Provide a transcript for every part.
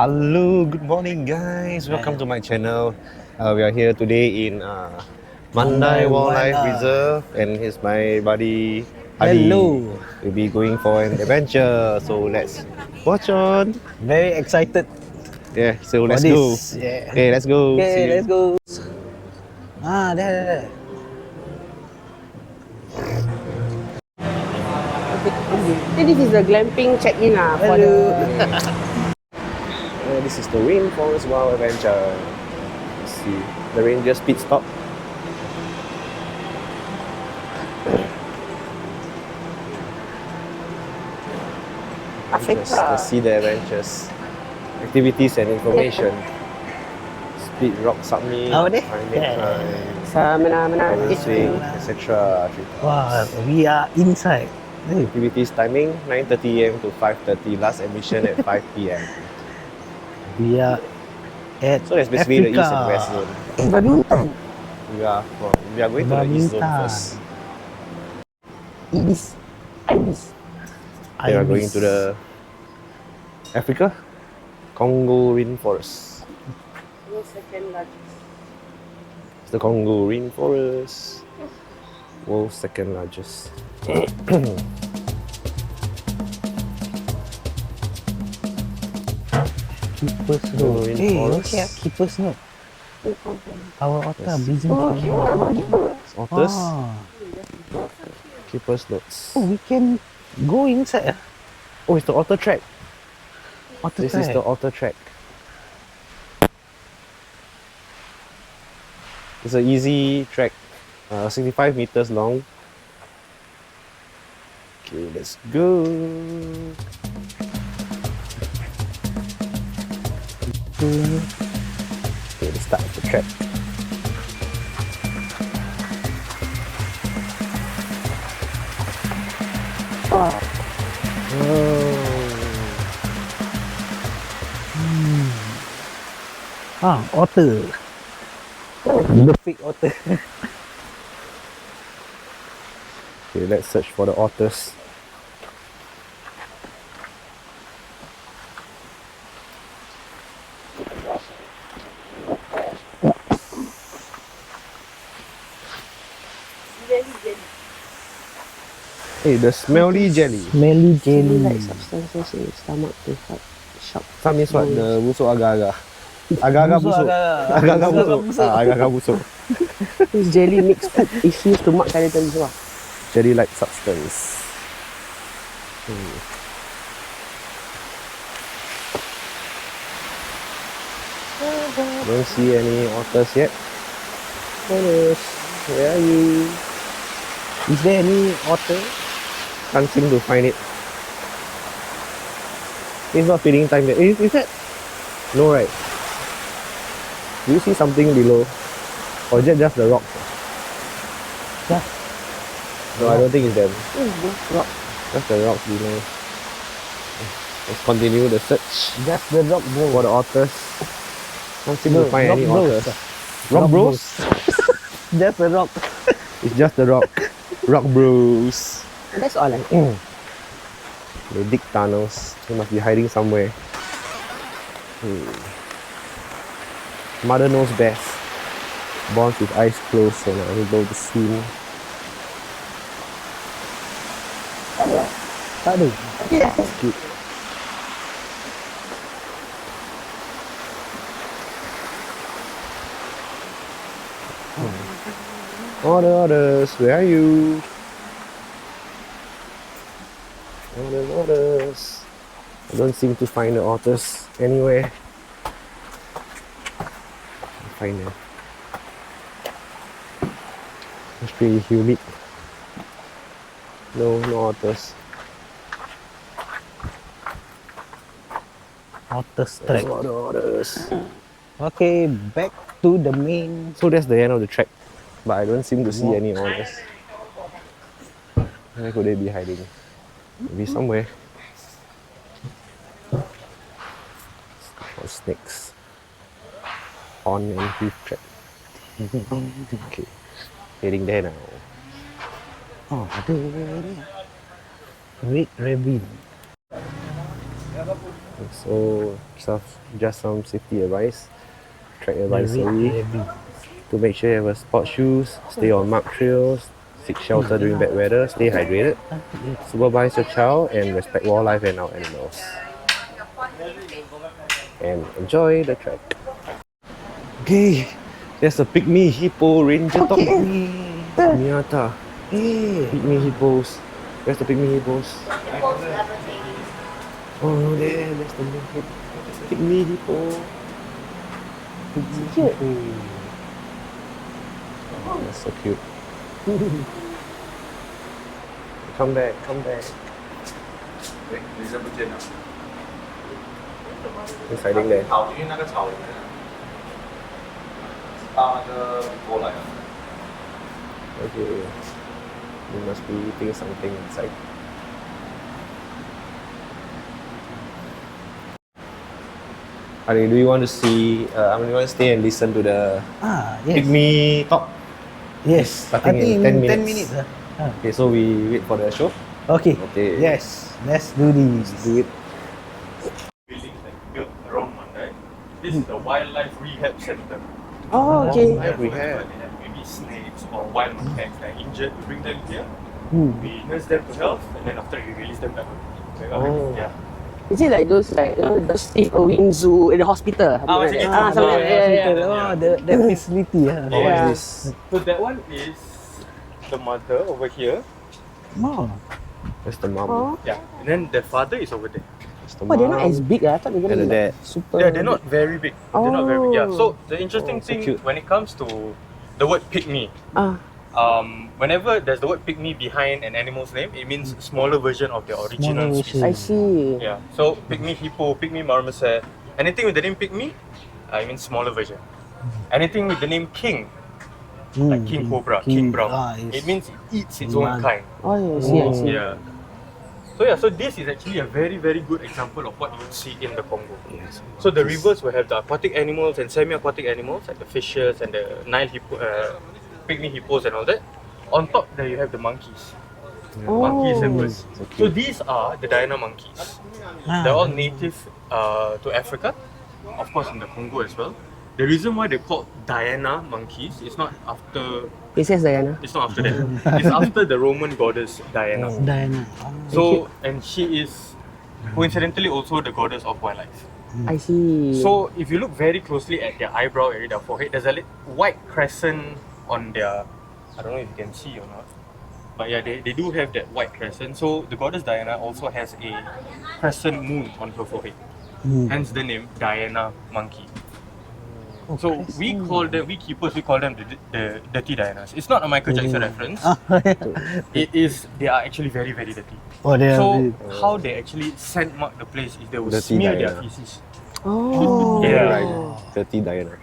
Hello, good morning guys. Welcome to my channel. We are here today in Mandai Wildlife Reserve, and here's my buddy Adi. Hello. We'll be going for an adventure, so let's watch on. Very excited Yeah, so for let's go. this. Yeah. Okay, let's go. See Okay, you. let's go. There. This is the glamping check-in for the... This is the Rainforest Wild Adventure. Let's see. The Rangers pit stop. Let's see the adventures, activities and information. Speed rock summit, primate climb, swing, etc. Wow, we are inside. Activities timing 9:30 AM to 5:30. Last admission at 5 PM. We are at So that's basically Africa. the east and west zone. Badminton. We are going to the east zone first. Ibis. We are going to the Africa, Congo Rainforest. Second largest. It's the Congo Rainforest, world's second largest. Keeper's Road. Hey, look here, Keeper's Road. Our otter busy. Otters, Ah. keepers notes. Oh, we can go inside. Oh, it's the Otter Trek. Otter This is Trek. the Otter Trek. It's an easy trek, 65 meters long. Okay, let's go. Okay, let's start the trek. Otter. The big otter. Okay, let's search for the otters. Hey, the smelly jelly. Smelly jelly. Like substances in stomach to help shock. Some means what? The busuk agak-agak. Agak-agak busuk. Agak-agak busuk. Agak-agak busuk. This jelly mixed food is used to mark territories. Jelly-like substance. Don't see any otters yet. Otters, where are you? Is there any otter? Can't seem to find it. It's not feeding time yet. Is that? No, right? Do you see something below? Or is that just the rock? Yeah. No, I don't think it's them. Rock. Just the rocks below. Let's continue the search Just the rock bro. for the otters. Can't seem to find rock any bros. otters. Rock bros? Just the rock. It's just the rock. Rock bros. That's all. They dig tunnels. They must be hiding somewhere. Mother knows best. Born with eyes closed and unable to swim. Tak ada. Cute. All the others, where are you? All the others. I don't seem to find the otters anywhere. I'll find them. It's pretty humid. No otters. Otters Trek. All the otters. Okay, back to the main. So that's the end of the trek. But I don't seem to see any otters. Where could they be hiding? Maybe somewhere. Or snakes. On and reef trek. Okay. Heading there now. Oh, ada. Red rabbit. So just some safety advice, track The advisory. red heavy. To make sure you have a sport shoes, stay on marked trails, seek shelter during bad weather, stay hydrated, supervise your child, and respect wildlife and our animals. And enjoy the trek. Okay, there's a pygmy hippo ranger dog. Miata. Pygmy hippos. Where's the pygmy hippos? Oh, there's the pygmy hippo. Pygmy Cute. hippo. Oh, that's so cute. Come back, come back. It's hiding there. Okay. You must be eating something inside. Ali, do you want to see? Do you want to stay and listen to the Yes. pygmy talk? Yes. Starting I think in 10 10 minutes. minutes. Okay, so we wait for the show. Okay. Okay. Yes. Let's do this. Do it. Buildings like built around Mandai. This is the wildlife rehab center. Oh, okay. Wildlife rehab. They have maybe snakes or wild macaques that are injured. We bring them here. Hmm. We nurse them to health, and then after we release them back. Oh. Yeah. Is it like those those people in zoo in the hospital? Ah, Something like macam that. itu. Something like that. Yeah. Oh, that facility. Yeah. What Yeah. is this? So that one is the mother over here. Oh. That's the mom. Oh. Yeah. And then the father is over there. That's the Oh, they're not as big. I thought they're And gonna the be dad. like super. Yeah, they're not very big. They're not very big. Yeah. So the Oh, interesting so thing cute. when it comes to the word pygmy, whenever there's the word pygmy behind an animal's name, it means smaller version of the original Smaller species. version. I see. Yeah. So pygmy hippo, pygmy marmoset, anything with the name pygmy, it means smaller version. Anything with the name king, like king cobra, king brown, it means it eats its own Man. kind. Oh, I see. I see. Yeah. So this is actually a very, very good example of what you would see in the Congo. Yes. So the rivers will have the aquatic animals and semi-aquatic animals like the fishes and the Nile hippo, pygmy hippos and all that. On top there you have the monkeys. Oh. Monkeys and birds. So cute. So these are the Diana monkeys. They're all native to Africa, of course in the Congo as well. The reason why they're called Diana monkeys is not after Princess Diana. it's not after that. It's after the Roman goddess Diana. Diana. So and she is coincidentally also the goddess of wildlife. I see. So if you look very closely at their eyebrow area, their forehead, there's a white crescent on their, I don't know if you can see or not, but yeah, they do have that white crescent. So the goddess Diana also has a crescent moon on her forehead, hence the name Diana monkey. So we keepers, we call them the dirty Dianas. It's not a Michael Jackson reference. It is, they are actually very, very dirty. Oh, they So how they actually scent mark the place is they will Dirty smear their Diana. feces. Oh. Yeah. Right. Dirty Diana.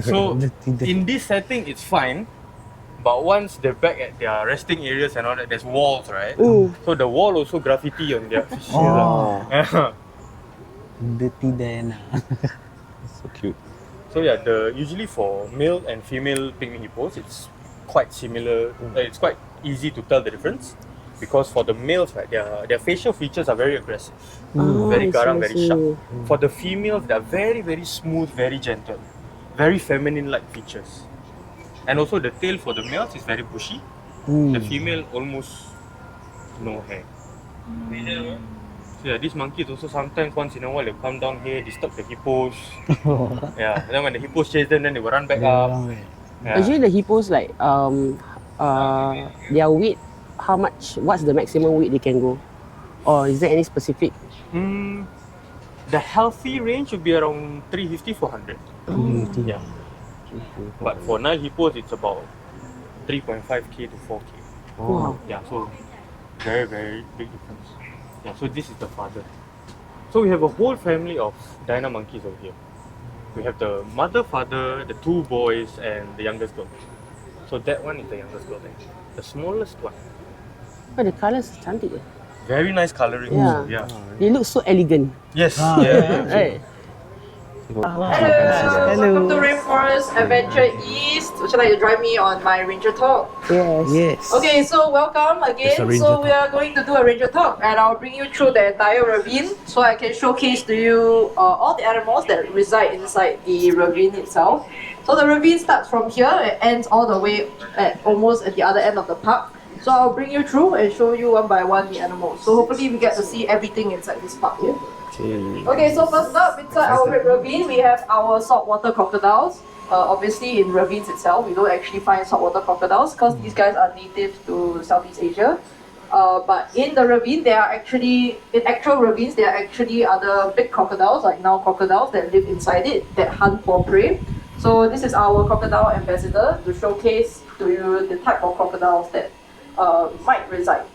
So Dirty. in this setting it's fine, but once they're back at their resting areas and all that, there's walls, right? So the wall also graffiti on their feces. Oh. Yeah. Dirty Diana. So cute. So yeah, usually for male and female pygmy hippos, it's quite similar. It's quite easy to tell the difference because for the males, right, their facial features are very aggressive, very I see, garang, I very see. sharp. For the females, they're very, very smooth, very gentle, very feminine-like features. And also the tail for the males is very bushy. The female almost no hair. So yeah, these monkeys also sometimes once in a while they come down here, disturb the hippos. Yeah, and then when the hippos chase them, then they will run back up. Yeah. Actually, the hippos like their weight. How much? What's the maximum weight they can go? Or is there any specific? The healthy range would be around 350, 400. Yeah. But for Nile hippos, it's about 3.5k to 4k. Wow. Yeah, so very, very big difference. Yeah, so this is the father. So we have a whole family of Diana monkeys over here. We have the mother, father, the two boys, and the youngest girl. So that one is the youngest girl there. The smallest one. Oh, the colours is cantik. Very nice coloring. Yeah. Yeah. They look so elegant. Yes. Ah, Yeah. Right. Welcome to Rainforest Adventure East. Would you like to drive me on my ranger talk? Yes. Yes. Okay, so welcome It's a again. ranger So we are going to do a ranger talk, and I'll bring you through the entire ravine, so I can showcase to you all the animals that reside inside the ravine itself. So the ravine starts from here and ends all the way almost at the other end of the park. So I'll bring you through and show you one by one the animals. So hopefully we get to see everything inside this park here. Okay, so first up, inside our ravine, we have our saltwater crocodiles. Obviously, in ravines itself, we don't actually find saltwater crocodiles because these guys are native to Southeast Asia. But in the ravine, there are actually, in actual ravines, there are actually other big crocodiles, like Nile crocodiles, that live inside it, that hunt for prey. So this is our crocodile ambassador to showcase to you the type of crocodiles that might reside.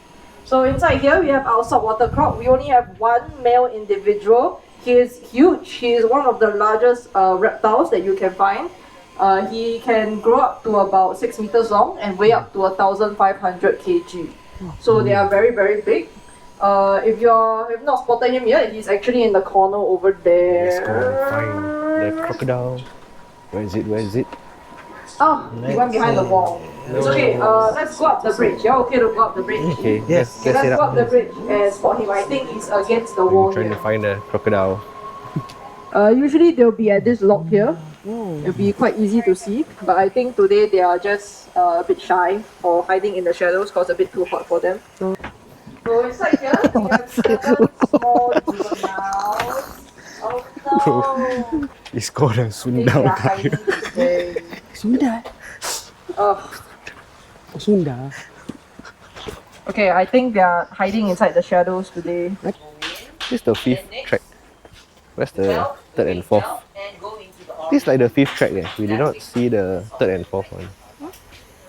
So inside here we have our saltwater croc. We only have one male individual. He is huge. He is one of the largest reptiles that you can find. He can grow up to about 6 meters long and weigh up to 1,500 kg. So they are very, very big. If you have not spotted him yet, he's actually in the corner over there. Let's go and find the crocodile. Where is it? Where is it? Oh, he went behind the wall. It's okay. Let's go up the bridge. You're okay to go up the bridge? Okay, Yes. Okay, let's go up the bridge and spot him. I think he's against the wall I'm trying here. to find the crocodile. Usually they'll be at this log here. It'll be quite easy to see, but I think today they are just a bit shy or hiding in the shadows because it's a bit too hot for them. So inside here, we have 7 small juveniles. Oh no! It's called a They sundal. are hiding today. Sunda. Sunda. Okay, I think they are hiding inside the shadows today. This is the 5th track. Where's the 3rd and 4th? This is like the 5th track there. We did not see the 3rd and 4th one.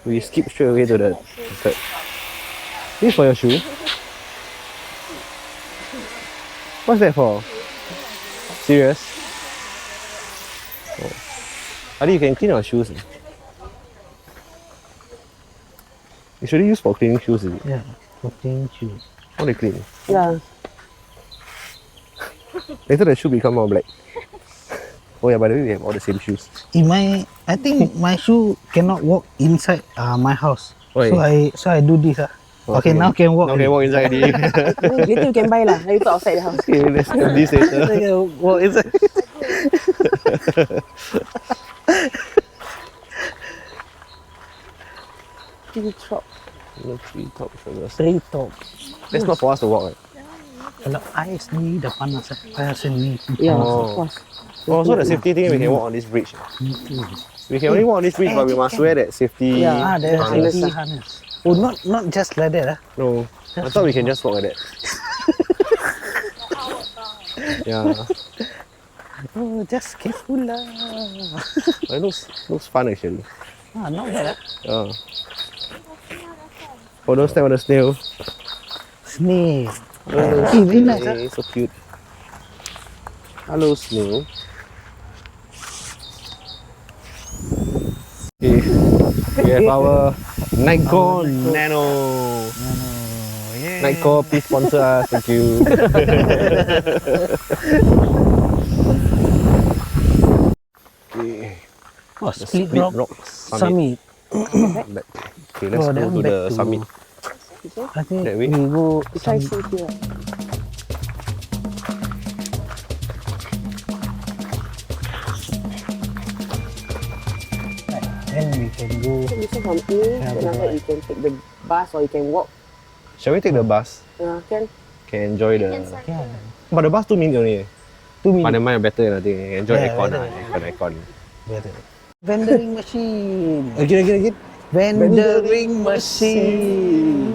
We skip straight away to the 3rd. This is for your shoe? What's that for? Serious? Oh. Adi, you can clean your shoes. It's really used for cleaning shoes, is it? Yeah. Putting shoes. How they clean? Yeah. Later the shoe become more black. Oh yeah, by the way, we have all the same shoes. I think my shoe cannot walk inside my house. Why? So I do this. Okay, now can walk. Now can walk inside already. Later you can buy lah. Then you put outside the house. Okay, let's do this later. Walk inside. Tree top. No tree top sugars. Tree top. That's not for us to walk, right? Kalau ais ni dah panas. Panas ni. Yeah, Oh. of course. Oh, so the safety thing, we can walk on this bridge. We can only walk on this bridge, but we must wear that safety Yeah. There's harness. safety harness. Oh, not just like that. No, I thought we can just walk like that. Yeah, Oh, just careful lah. it looks fun actually. Not bad. Yeah. Oh, don't step on the snail. Snail. Hello, very nice, snail, so cute. Hello, snail. Okay, we have our Nitecore Nano. Nitecore, please sponsor us. Thank you. Okay, Oh, the split rock. summit. Summit. Okay, let's Oh, go then to back the to- summit. I think That way? we go. You try to here. Then we can go. You can from here, then after that you can take the bus or you can walk. Shall we take the bus? Can Can enjoy the. Yeah. But the bus 2 minutes only. 2 But the minutes. mine better, I think. Enjoy Yeah, aircon. better. Aircon. Better. Vending machine. Again. Vending machine.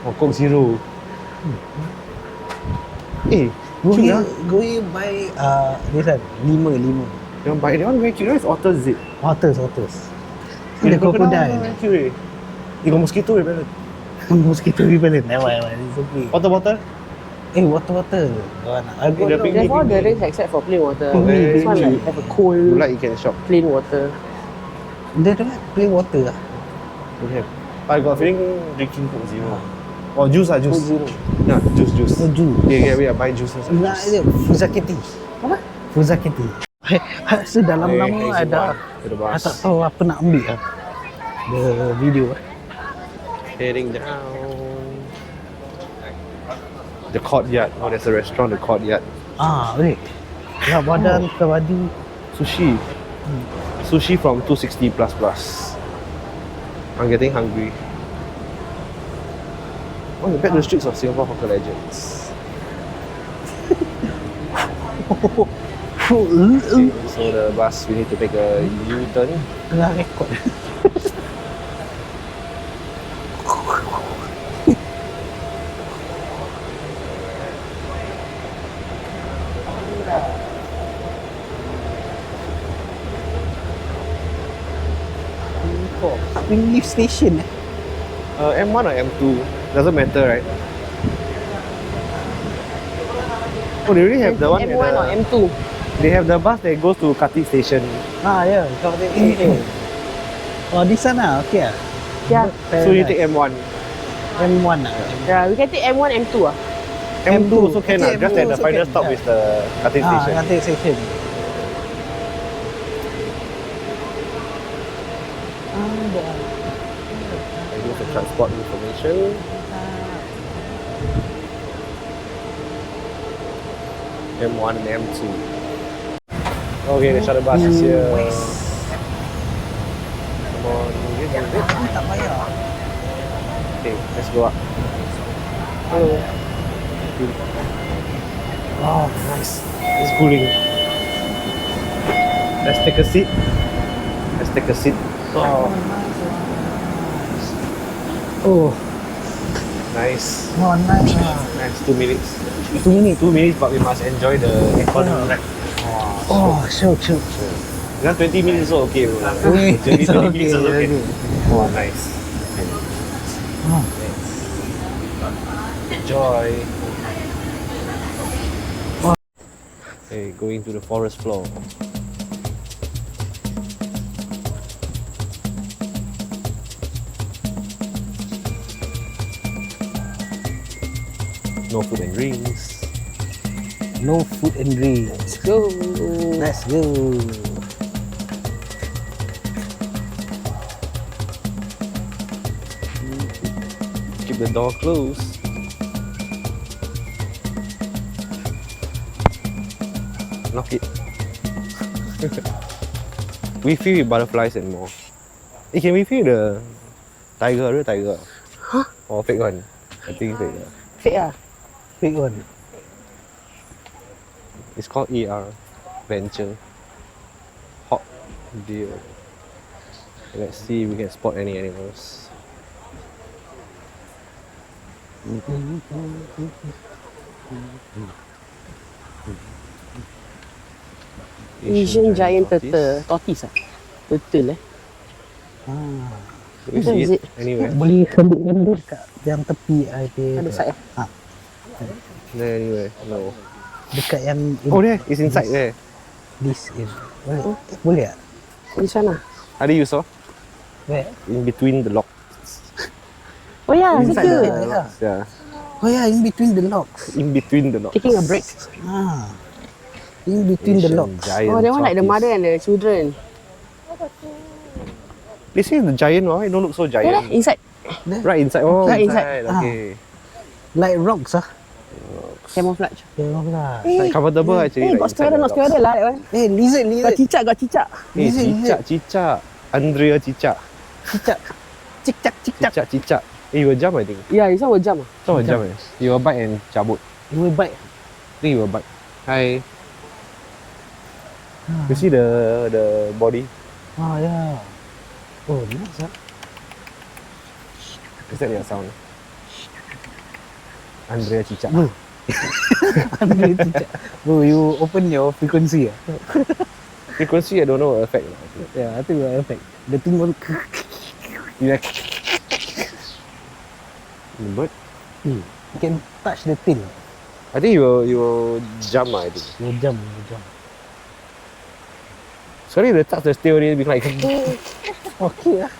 Oh, Coke Zero. Eh, Going by this one. Lemur. you want buy that one very cute. That is Otters, is it? Otters. The crocodile. Very cute. You got mosquito repellent. Mosquito repellent. Never. It's okay. Water bottle? Water. I got The no. big- There's all the drinks except for plain water. Very This one like cheap. have a cold You like, you can shop. plain water. They don't like plain water. Don't have. I got a feeling drinking Coke Zero. Oh, juice ah, juice. Zero. Yeah, juice. Oh, juice. Yeah, we are buying juices. Nah, ini Fuzaketi. Apa? Fuzaketi. So dalam Hey, lama hey, ada, Zimwan, to the bus. tak tahu apa nak ambil lah. The video. Heading down. The courtyard. Oh, there's a restaurant, the courtyard. Wait. Lah badan ke baju. Sushi. Sushi from 260 plus. I'm getting hungry. Oh, back to the streets of Singapore hawker legends. Okay, so the bus, we need to take a U-turn. Tengah rekod. Relief station M1 or M2? Doesn't matter, right? Oh, they already have the one. M1 or M2? They have the bus that goes to Kati station. Ya, kau tengok. Oh, di sana, okay lah. Yeah. So you take M1. M1 lah. Yeah, we can take M1, M2 ah. M2 also can lah. Okay, Just M2 at the also final can, stop yeah. is the Kati station. Kati station. I give the transport information. M1 and M2. Okay, the shuttle bus is here. Come on, move it. Tak payah. Okay, let's go up. Hello. Oh, nice. It's cooling. Let's take a seat. Oh, Nice. nice lah. Nice, 2 minutes. 2 minit. 2 minutes, but we must enjoy the aircon ride. Oh, sure. Now 20 minutes also okay. Bro. 20 minutes also okay. Oh, nice. Enjoy. Okay, going to the forest floor. No food and drinks. No food and drinks. Let's go. Let's go. Keep the door closed. Lock it. We fill with butterflies and more. Hey, can we fill the real tiger? Huh? Or fake one? I think fake. Fake ah. Big one. It's called ER Venture. Hot deer. Let's see if we can spot any animals. Asian giant tortoise ah. Turtle eh. We Where see is it it? anywhere. Boleh sebutkan dia dekat yang tepi dia. Ada side ah. There anywhere. No. Dekat yang Oh there, it's inside there. This is. Boleh tak? Di sana. How do you saw? Where? In between the locks. Oh yeah, it's Inside good. the locks, yeah. Oh yeah, in between the locks. In between the locks. Taking a break. In between the Asian locks. giant Oh, that one like the tortoise. mother and the children. They say the giant one, it don't look so Yeah, giant. inside. Right inside. Oh, Right inside. Okay. Like rocks Camouflage. lah. Like comfortable actually. Got inside squirrel, the not locks. squirrel lah that one. Lizard. Got cicak. Eh, Lizard. cicak. Andrea cicak. Cicak. Cicak. Eh, you will jump I think. Yeah, this one will jump. So will jump eh. You will bite and cabut. It will bite. I think you will bite. Hi. You see the body? Oh yeah. Oh nice ah. Is that your sound? Andrea cicak. Bro, you open your frequency ah. Frequency I don't know what effect. Yeah, I think will affect. The thing will. You like the bird? You can touch the tail. I think you will jump I think. You jump. Sorry, the touch the tail already be like Okay lah.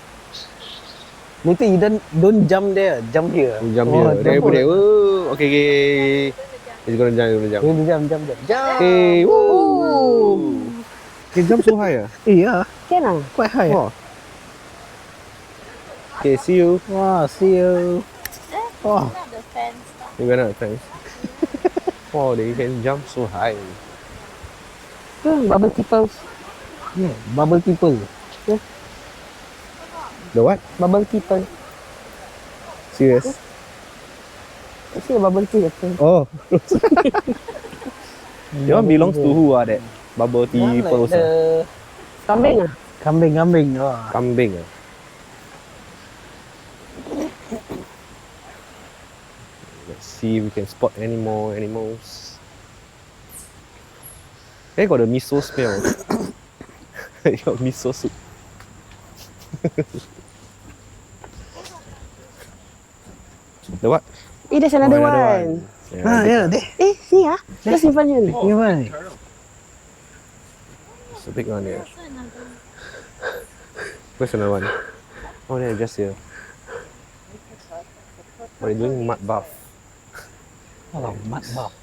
Later you don't jump there, jump here. Jump here. There, there. Woo. Okay, okay. He's gonna jump. He's gonna jump. Jump. Okay. Woo. He jump so high. Yeah, Can ah? quite high. Wow. Okay, see you. Wow, see you. Oh, Not the fence. We went out, thanks. Wow, they can jump so high. Bubble people. yeah, bubble people. The what? Bubble people. Serious? I see a bubble tea. Oh. That one belongs to who? That bubble tea Like pearls. the Kambing ah? kambing. Oh. Kambing. Let's see if we can spot any more animals. They got the miso smell. Got miso soup. The what? Eh, there's another Oh, one. Yeah, there. Eh, see ah? Just in front here. You want? It's a big one here. Where's another one? Oh, they're just here. What are you doing? Mud bath. Oh, mud bath.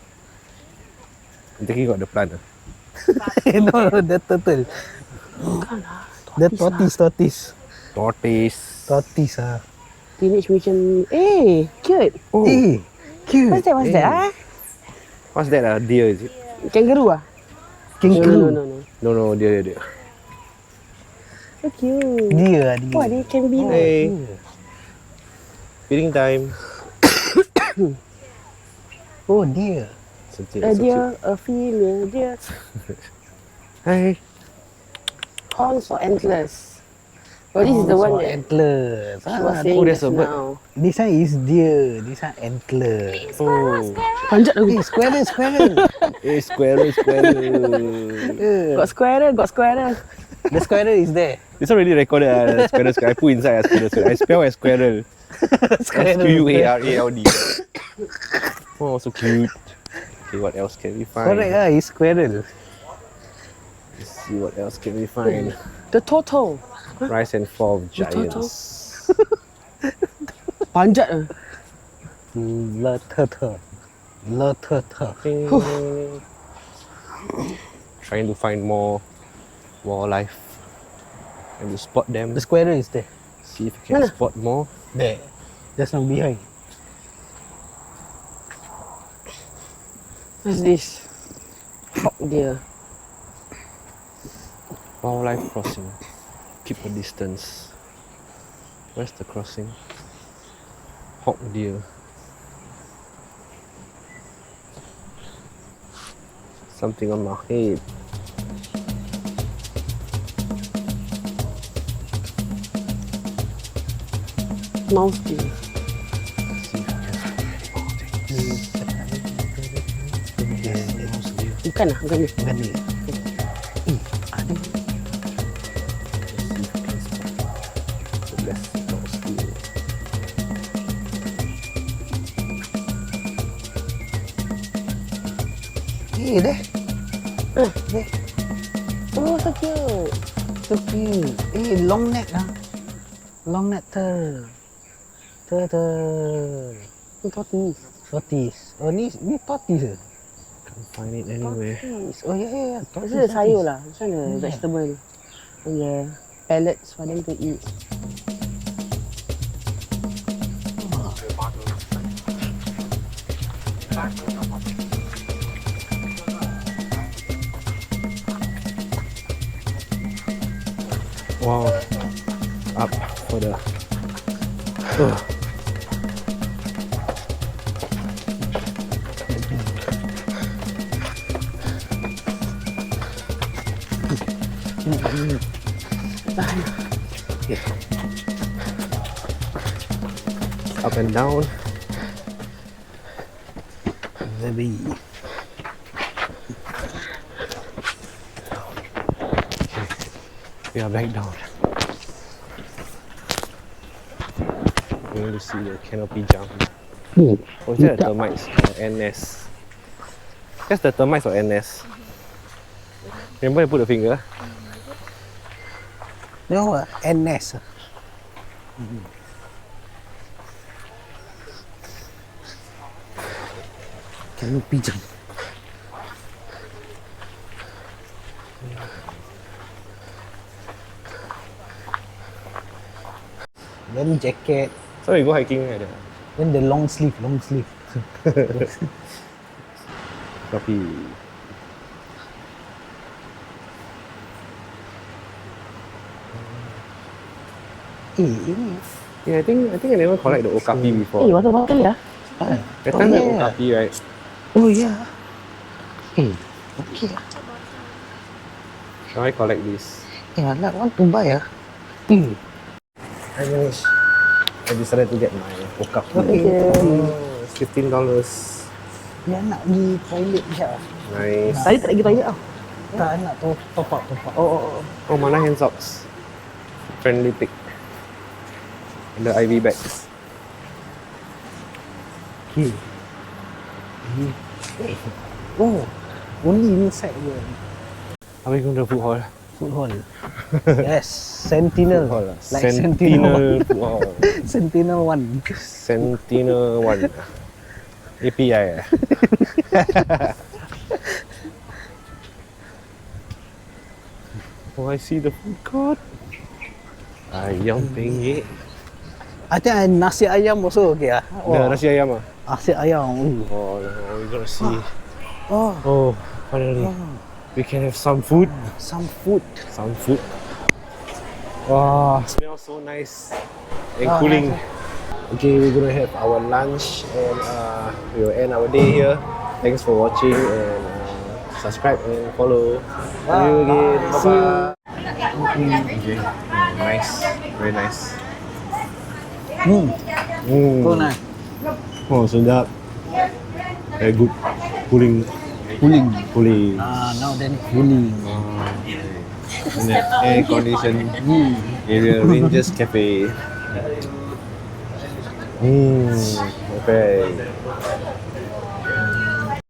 I think he got the plant. No, the turtle. The tortoise. Tortoise. Teenage Mutant. Eh, cute. Oh, Eh, cute. What's that? What's that ah? what's that? Deer, is it? Kangaroo ah? Kangaroo. No. No, deer. So cute. Deer. Wah, they can be like. Hey, feeding time. Oh, deer. So cute, A so deer, a female deer. cute. Hey, Horns or antlers? Oh, this is the one that antlers. she was saying there's just a bird. now. This one is deer. This one antlers. oh, Panjat lagi. Hey, squirrel. hey, squirrel. Got squirrel. The squirrel is there. This already recorded. Squirrel. I put inside as squirrel. I spell as squirrel. Squarald. Oh, so cute. Okay, what else can we find? Correct it's squirrel. Let's see what else can we find. The turtle. Rise and fall of giants. Panjat ah. Le turtle. Trying to find more wildlife and to spot them. The squirrel is there. See if we can spot more. There. Just now behind. What's this? Hawk deer. Wildlife crossing. Keep a distance. Where's the crossing? Hawk deer. Something on my head. Mouse deer. Bukan ah, bukan ni. Bukan dia. There. There. Oh, so cute. So cute. Long neck Long neck turtle. Tortoise. Oh, ni tortoise. Can't find it anywhere. Oh, yeah. This is the sayur lah. This one the vegetable. And the pellets for them to eat. Wow. Up for the. Up and down. Baby. We are back down. We need to see the canopy jump. Oh, is that the termites or ant nest? That's the termites or ant nest. Remember you put the finger? No, ant nest. Canopy jump. Then jacket. So we go hiking like that. Then the long sleeve. Copy. Ini. Yeah, I think I never collect the okapi before. Water bottle ya? That time we had yeah. okapi, right? Oh yeah. Okay. Shall I collect this? I like want to buy I managed. I decided to get my okapi. Okay. Oh, it's $15. Dia nak pergi toilet sekejap. Nice. Tadi tak pergi toilet tau. Tak nak top up. Oh, mana hand socks? Friendly pick. And the IV bags. Okay. Oh, only inside je. Are we going to food hall? Food hall. Yes, Sentinel. Food hall. Like Sentinel food hall. Sentinel 1. Sentinel 1. API. Oh, I see the food court. Ayam penyet. I think nasi ayam also okay The nasi ayam ah. Nasi ayam. Oh no, we're gonna see. Oh, Oh, finally. We can have some food. some food. Some food. Wow, smells so nice and cooling. Okay, we're gonna have our lunch and we will end our day here. Thanks for watching and subscribe and follow. See you again. Bye bye. Okay. Nice, very nice. Oh nice. Oh, sedap. Very good. Cooling. Now then cooling. In the air conditioned area, Rangers Cafe. Okay.